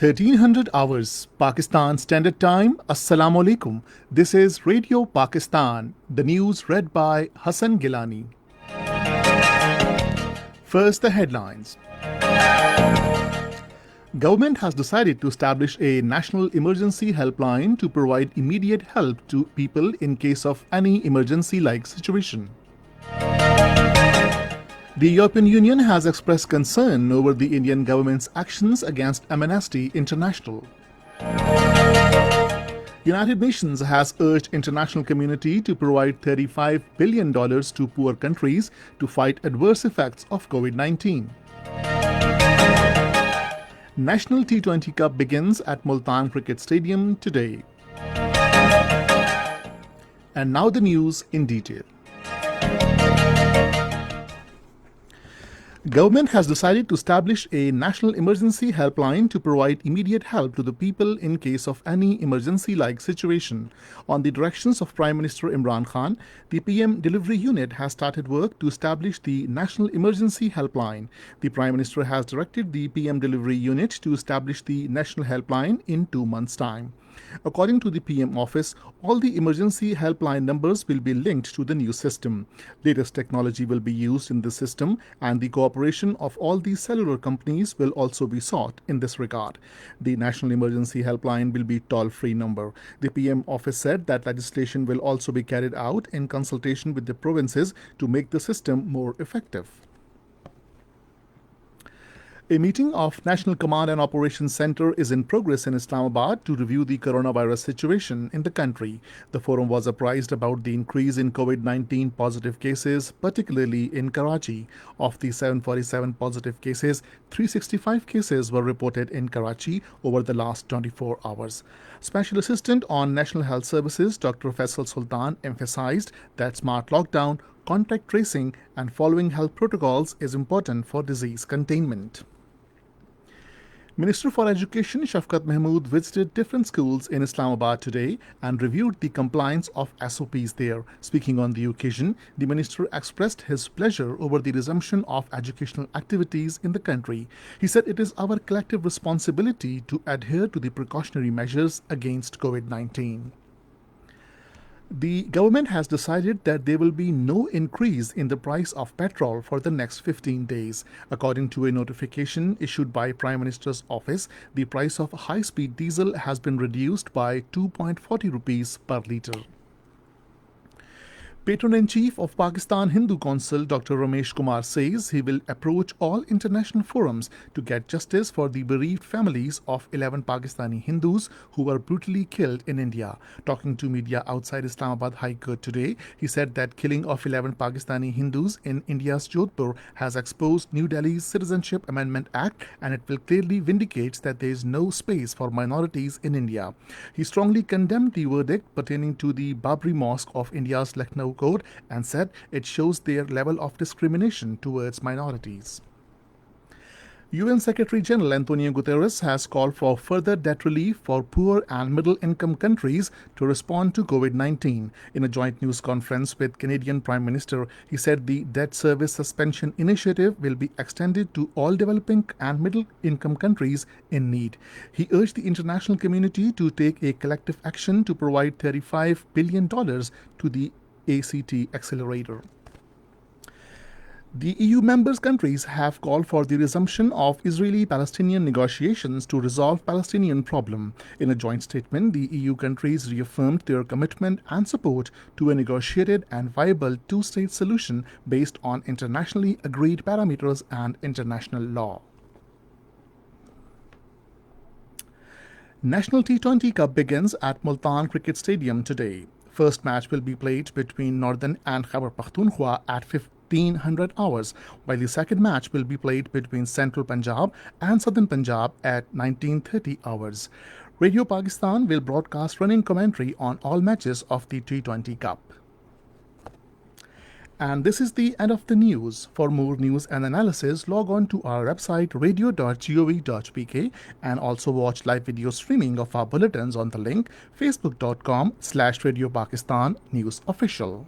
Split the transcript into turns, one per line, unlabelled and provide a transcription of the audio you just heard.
1300 hours Pakistan Standard Time. Assalamu alaikum. This is Radio Pakistan. The news read by Hassan Gilani. First, the headlines. Government has decided to establish a national emergency helpline to provide immediate help to people in case of any emergency-like situation. The European Union has expressed concern over the Indian government's actions against Amnesty International. United Nations has urged international community to provide $35 billion to poor countries to fight adverse effects of COVID-19. National T20 Cup begins at Multan Cricket Stadium today. And now the news in detail. Government has decided to establish a national emergency helpline to provide immediate help to the people in case of any emergency-like situation. On the directions of Prime Minister Imran Khan, the PM Delivery Unit has started work to establish the National Emergency Helpline. The Prime Minister has directed the PM Delivery Unit to establish the National Helpline in 2 months' time. According to the PM office, all the emergency helpline numbers will be linked to the new system. Latest technology will be used in the system, and the cooperation of all the cellular companies will also be sought in this regard. The National Emergency Helpline will be toll-free number. The PM office said that legislation will also be carried out in consultation with the provinces to make the system more effective. A meeting of National Command and Operations Center is in progress in Islamabad to review the coronavirus situation in the country. The forum was apprised about the increase in COVID-19 positive cases, particularly in Karachi. Of the 747 positive cases, 365 cases were reported in Karachi over the last 24 hours. Special Assistant on National Health Services, Dr. Faisal Sultan, emphasized that smart lockdown, contact tracing, and following health protocols is important for disease containment. Minister for Education Shafqat Mahmood visited different schools in Islamabad today and reviewed the compliance of SOPs there. Speaking on the occasion, the minister expressed his pleasure over the resumption of educational activities in the country. He said it is our collective responsibility to adhere to the precautionary measures against COVID-19. The government has decided that there will be no increase in the price of petrol for the next 15 days. According to a notification issued by Prime Minister's office, the price of high-speed diesel has been reduced by 2.40 rupees per litre. Patron-in-Chief of Pakistan Hindu Council Dr. Ramesh Kumar says he will approach all international forums to get justice for the bereaved families of 11 Pakistani Hindus who were brutally killed in India. Talking to media outside Islamabad High Court today, he said that killing of 11 Pakistani Hindus in India's Jodhpur has exposed New Delhi's Citizenship Amendment Act, and it will clearly vindicate that there is no space for minorities in India. He strongly condemned the verdict pertaining to the Babri Mosque of India's Lucknow Code and said it shows their level of discrimination towards minorities. UN Secretary General Antonio Guterres has called for further debt relief for poor and middle-income countries to respond to COVID-19. In a joint news conference with Canadian Prime Minister, he said the debt service suspension initiative will be extended to all developing and middle-income countries in need. He urged the international community to take a collective action to provide $35 billion to the ACT accelerator. The EU member countries have called for the resumption of Israeli-Palestinian negotiations to resolve Palestinian problem. In a joint statement, the EU countries reaffirmed their commitment and support to a negotiated and viable two-state solution based on internationally agreed parameters and international law. National T20 Cup begins at Multan Cricket Stadium today. First match will be played between Northern and Khyber Pakhtunkhwa at 1500 hours, while the second match will be played between Central Punjab and Southern Punjab at 1930 hours. Radio Pakistan will broadcast running commentary on all matches of the T20 Cup. And this is the end of the news. For more news and analysis, log on to our website radio.gov.pk and also watch live video streaming of our bulletins on the link facebook.com/Radio Pakistan News Official.